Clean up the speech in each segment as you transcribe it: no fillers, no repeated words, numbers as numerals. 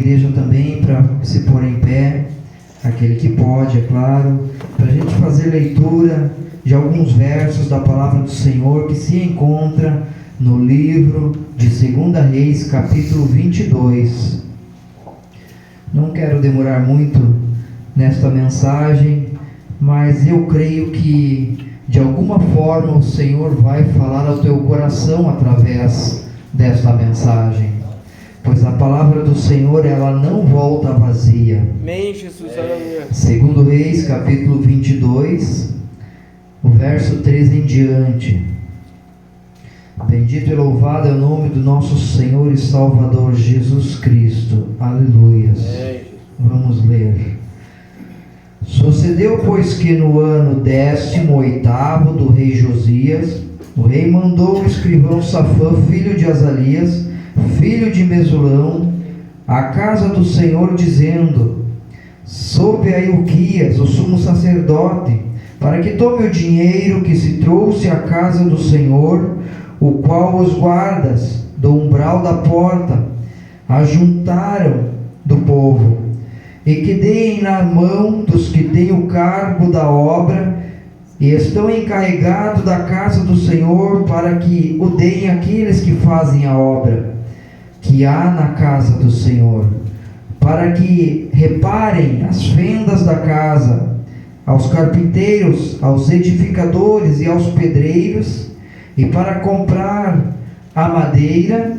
igreja também para se pôr em pé, aquele que pode, é claro, para a gente fazer leitura de alguns versos da palavra do Senhor que se encontra no livro de 2 Reis, capítulo 22. Não quero demorar muito nesta mensagem, mas eu creio que de alguma forma o Senhor vai falar ao teu coração através desta mensagem, pois a palavra do Senhor, ela não volta vazia. Amém, Jesus, aleluia. 2 Reis, capítulo 22, o verso 13 em diante. Bendito e louvado é o nome do nosso Senhor e Salvador Jesus Cristo. Aleluias. Vamos ler. Sucedeu, pois, que no ano 18º do rei Josias, o rei mandou o escrivão Safã, filho de Azalias, filho de Mesulão, à casa do Senhor, dizendo: soube a Ilquias, o sumo sacerdote, para que tome o dinheiro que se trouxe à casa do Senhor, o qual os guardas do umbral da porta ajuntaram do povo, e que deem na mão dos que têm o cargo da obra e estão encarregados da casa do Senhor, para que o deem àqueles que fazem a obra que há na casa do Senhor, para que reparem as fendas da casa, aos carpinteiros, aos edificadores e aos pedreiros, e para comprar a madeira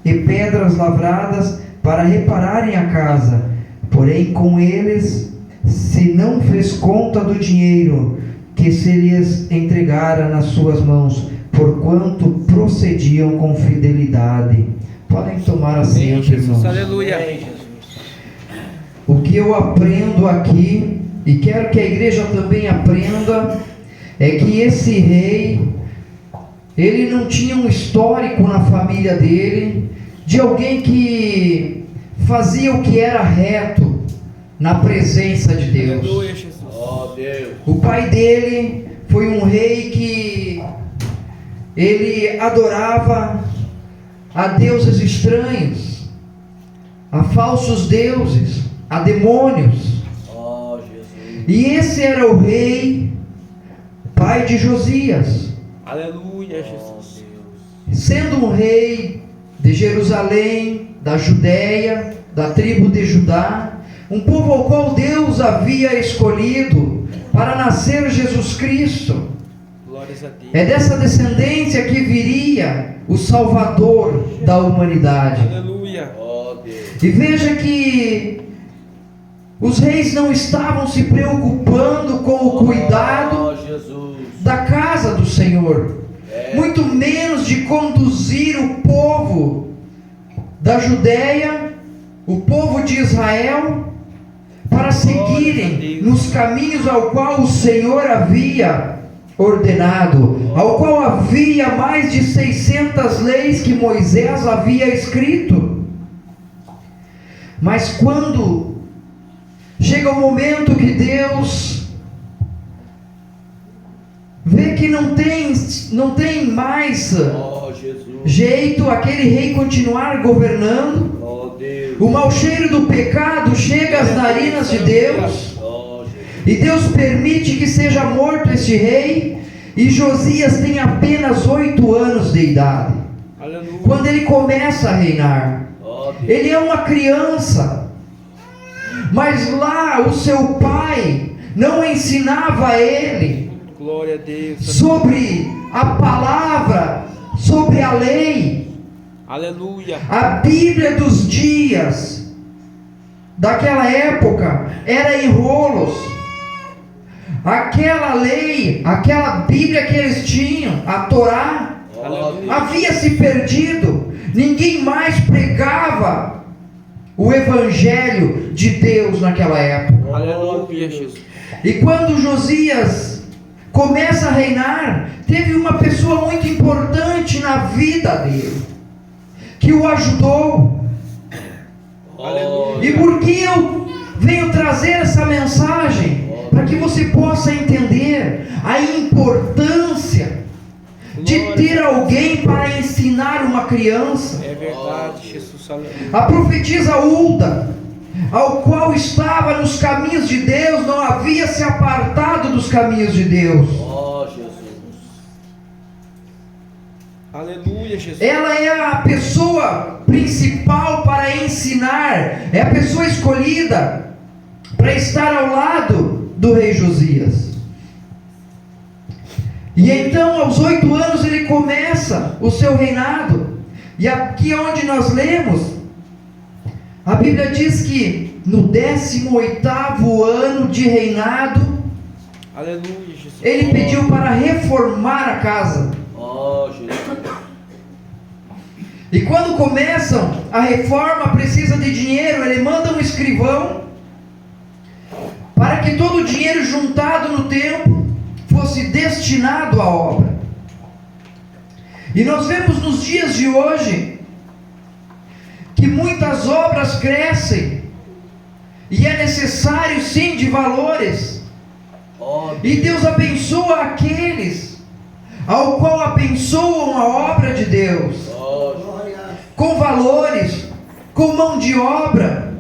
e pedras lavradas para repararem a casa. Porém, com eles se não fez conta do dinheiro que se lhes entregara nas suas mãos, porquanto procediam com fidelidade. Podem tomar assento, irmãos. Aleluia. O que eu aprendo aqui, e quero que a igreja também aprenda, é que esse rei, ele não tinha um histórico na família dele de alguém que fazia o que era reto na presença de Deus. O pai dele foi um rei que ele adorava a deuses estranhos, a falsos deuses, a demônios. E esse era o rei, pai de Josias. Aleluia, Jesus. Sendo um rei de Jerusalém, da Judéia, da tribo de Judá, um povo ao qual Deus havia escolhido para nascer Jesus Cristo. Glórias a Deus. É dessa descendência que viria o Salvador da humanidade. Aleluia. E veja que os reis não estavam se preocupando com o cuidado da casa do Senhor, muito menos de conduzir o povo da Judéia, o povo de Israel, para seguirem nos caminhos ao qual o Senhor havia ordenado, ao qual havia mais de 600 leis que Moisés havia escrito. Mas quando chega o momento que Deus vê que não tem mais jeito aquele rei continuar governando, o mau cheiro do pecado chega às narinas de Deus, e Deus permite que seja morto este rei, e Josias tem apenas 8 anos de idade. Aleluia. Quando ele começa a reinar, ele é uma criança, mas lá o seu pai não ensinava a ele Glória a Deus. sobre a palavra, sobre a lei. Aleluia. A Bíblia dos dias daquela época era em rolos. Aquela lei, aquela Bíblia que eles tinham, a Torá, havia se perdido. Ninguém mais pregava o Evangelho de Deus naquela época. Aleluia, Jesus. E quando Josias começa a reinar, teve uma pessoa muito importante na vida dele, que o ajudou. Aleluia. E por que eu venho trazer essa mensagem? Para que você possa entender a importância de ter alguém para ensinar uma criança. É verdade, Jesus. Aleluia. A profetisa Hulda, ao qual estava nos caminhos de Deus, não havia se apartado dos caminhos de Deus. Ó Jesus. Aleluia, Jesus. Ela é a pessoa principal para ensinar, é a pessoa escolhida para estar ao lado do rei Josias. E então, aos 8 anos, ele começa o seu reinado. E aqui onde nós lemos, a Bíblia diz que no 18º ano de reinado, Aleluia, Jesus. ele pediu para reformar a casa. Ó Jesus. E quando começam a reforma, precisa de dinheiro, ele manda um escrivão para que todo o dinheiro juntado no templo fosse destinado à obra. E nós vemos nos dias de hoje que muitas obras crescem e é necessário sim de valores. Ó E Deus abençoa aqueles ao qual abençoam a obra de Deus, com valores, com mão de obra,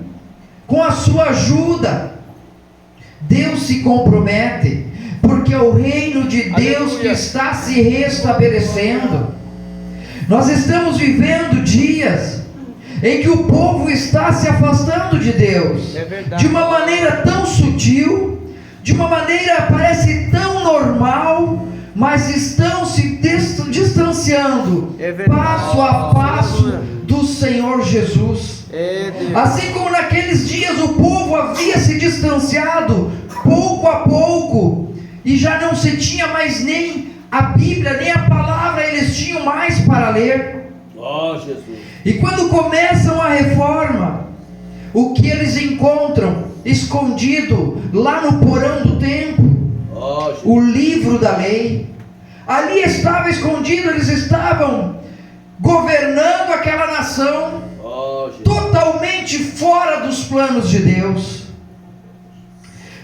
com a sua ajuda. Deus se compromete, porque é o reino de Deus que está se restabelecendo. Nós estamos vivendo dias em que o povo está se afastando de Deus, É verdade. de uma maneira tão sutil, de uma maneira parece tão normal, mas estão se distanciando É verdade. passo a passo Aleluia. do Senhor Jesus. É Deus. Assim como naqueles dias o povo havia se distanciado pouco a pouco, e já não se tinha mais nem a Bíblia, nem a palavra eles tinham mais para ler. Ó Jesus. E quando começam a reforma, o que eles encontram escondido lá no porão do templo? Ó Jesus. O livro da lei. Ali estava escondido, eles estavam governando aquela nação, Ó Jesus. totalmente fora dos planos de Deus.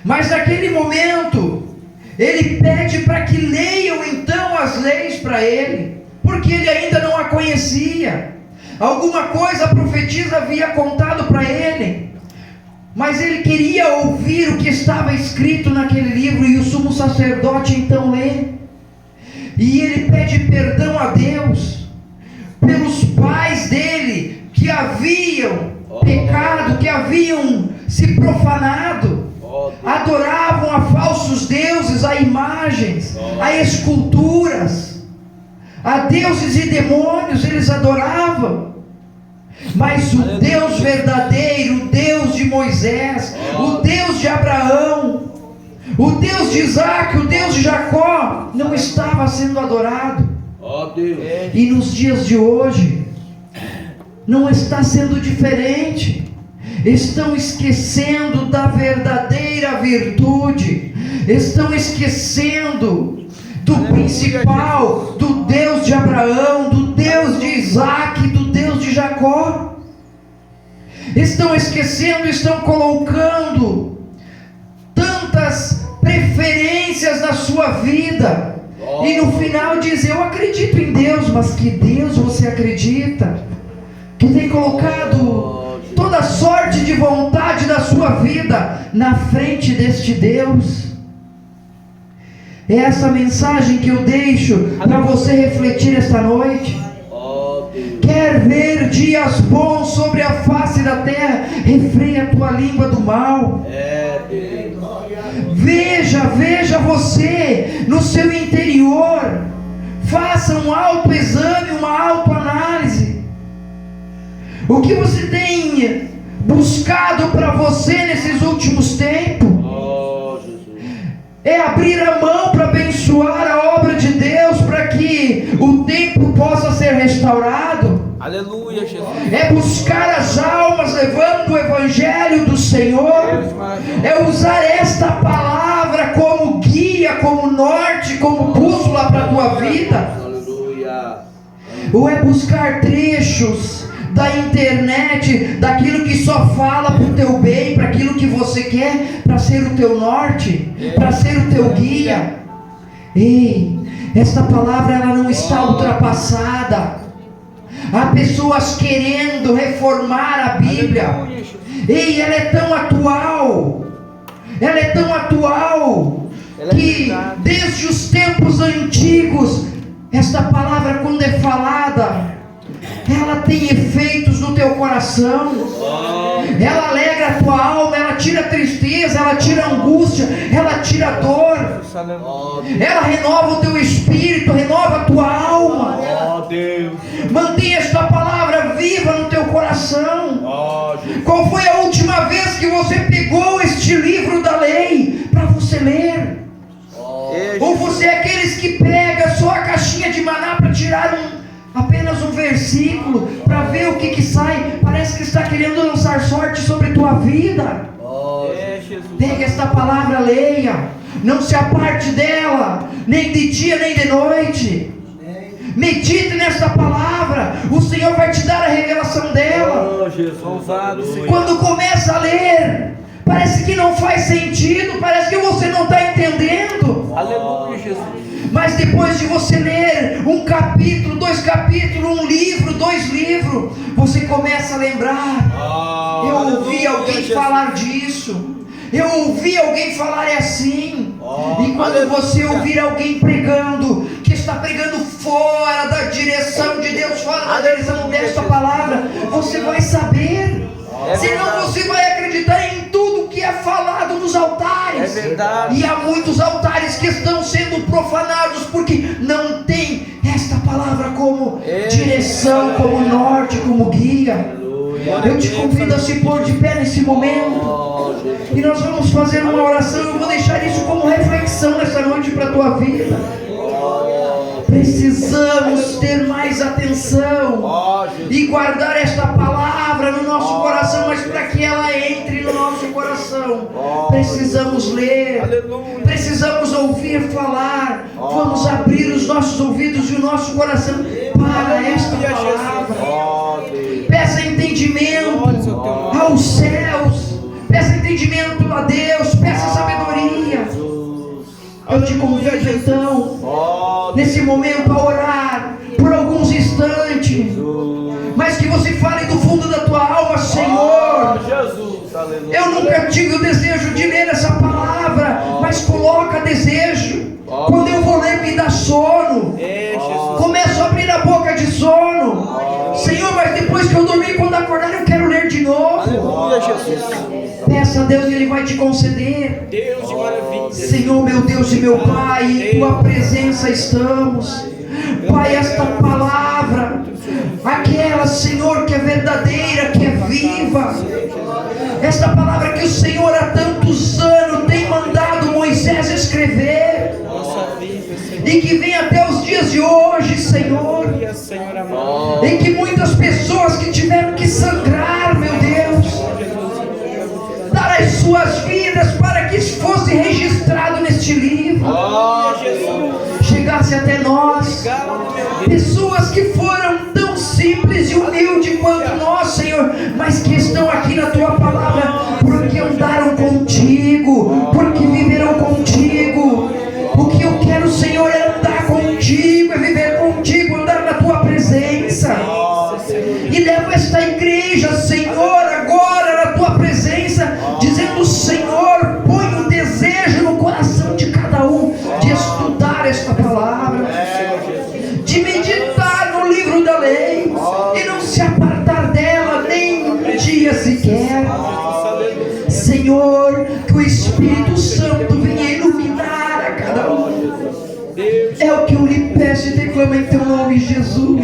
Mas naquele momento, ele pede para que leiam então as leis para ele, porque ele ainda não a conhecia. Alguma coisa a profetisa havia contado para ele, mas ele queria ouvir o que estava escrito naquele livro. E o sumo sacerdote então lê, e ele pede perdão a Deus pelos pais dele que haviam pecado, que haviam se profanado, Ó Deus. adoravam a falsos deuses, a imagens, a esculturas, a deuses e demônios eles adoravam. Mas o Deus verdadeiro, o Deus de Moisés, o Deus de Abraão, o Deus de Isaac, o Deus de Jacó, não estava sendo adorado. Ó Deus. E nos dias de hoje, não está sendo diferente. Estão esquecendo da verdadeira virtude, estão esquecendo do principal, do Deus de Abraão, do Deus de Isaac, do Deus de Jacó. Estão esquecendo, estão colocando tantas preferências na sua vida, e no final diz: eu acredito em Deus. Mas que Deus você acredita? Que tem colocado toda sorte de vontade da sua vida na frente deste Deus. É essa mensagem que eu deixo para você refletir esta noite. Ó Deus. Quer ver dias bons sobre a face da terra? Refreia a tua língua do mal. É Deus. Veja você no seu interior. Faça um autoexame, uma autoanálise. O que você tem buscado para você nesses últimos tempos? Ó Jesus. É abrir a mão para abençoar a obra de Deus, para que o templo possa ser restaurado? Aleluia, Jesus. É buscar as almas levando o evangelho do Senhor? É usar esta palavra como guia, como norte, como bússola para a tua vida? Aleluia. Ou é buscar trechos da internet, daquilo que só fala para o teu bem, para aquilo que você quer, para ser o teu norte, para ser o teu guia? Ei, esta palavra ela não está ultrapassada. Há pessoas querendo reformar a Bíblia. Aleluia, Jesus. Ei, ela é tão atual. Ela é tão atual Ela é que verdade. desde os tempos antigos, esta palavra quando é falada, ela tem efeitos no teu coração. Ela alegra a tua alma, ela tira a tristeza, ela tira a angústia, ela tira a dor. Aleluia. Ela renova o teu espírito, renova a tua alma. Ó Deus. Mantenha esta palavra viva no teu coração. Ó Jesus. Qual foi a última vez que você pegou este livro da lei para você ler? Ou você é aqueles que pega só a caixinha de maná para tirar apenas um versículo, para ver o que sai? Parece que está querendo lançar sorte sobre tua vida. Jesus. Pega esta palavra, leia. Não se aparte dela, nem de dia nem de noite. Medite nesta palavra. O Senhor vai te dar a revelação dela. Ó Jesus. Louvado seja. Quando começa a ler, parece que não faz sentido, parece que você não está entendendo. Aleluia, Jesus. Mas depois de você ler um capítulo, 2 capítulos, 1 livro, 2 livros, você começa a lembrar. Eu ouvi alguém falar disso. Eu ouvi alguém falar assim. E quando você ouvir alguém pregando, que está pregando fora da direção de Deus, fora da direção desta palavra, você vai saber. Senão você vai acreditar em tudo que é falado nos altares. É verdade. E há muitos altares que estão sendo profanados porque não tem esta palavra como direção, como norte, como guia. Eu te convido a se pôr de pé nesse momento. E nós vamos fazer uma oração. Eu vou deixar isso como reflexão nessa noite para a tua vida. Precisamos ter mais atenção e guardar esta palavra no nosso coração, mas para que ela entre no nosso coração, precisamos ler, Aleluia. precisamos ouvir falar. Vamos abrir os nossos ouvidos e o nosso coração para esta palavra. Peça entendimento aos céus, peça entendimento a Deus, peça sabedoria. Eu te convido então, nesse momento, a orar por alguns instantes, mas que você fale do fundo da tua alma: Senhor, eu nunca tive o desejo de ler essa palavra, mas coloca desejo. Quando eu vou ler, me dá sono, começo a abrir a boca de sono. Senhor, mas depois que eu dormir, quando acordar, eu quero ler de novo. Aleluia, Jesus. Peça a Deus e Ele vai te conceder. Deus de maravilha. Senhor, meu Deus e meu Pai, em tua presença estamos. Pai, esta palavra, aquela, Senhor, que é verdadeira, que é viva, esta palavra que o Senhor há tantos anos tem mandado Moisés escrever, Nossa vida, Senhor. e que vem até os dias de hoje, Senhor, Aleluia, Senhor amado. em que muitas pessoas que tiveram que sangrar, meu Deus, dar as suas vidas para que isso fosse registrado neste livro, chegasse até nós. Pessoas que foram tão simples e humildes quanto nós, Senhor, mas que estão aqui na tua palavra porque andaram contigo, porque viveram contigo. O que eu quero, Senhor, é andar contigo, é viver contigo, andar na tua presença. E levo esta igreja, Senhor, agora na tua presença, dizendo: Senhor, põe um desejo no coração de cada um de estudar esta palavra, de meditar no livro da lei e não se apartar dela nem um dia sequer. Senhor, que o Espírito Santo venha iluminar a cada um. É o que eu lhe peço e declamo em teu nome, Jesus.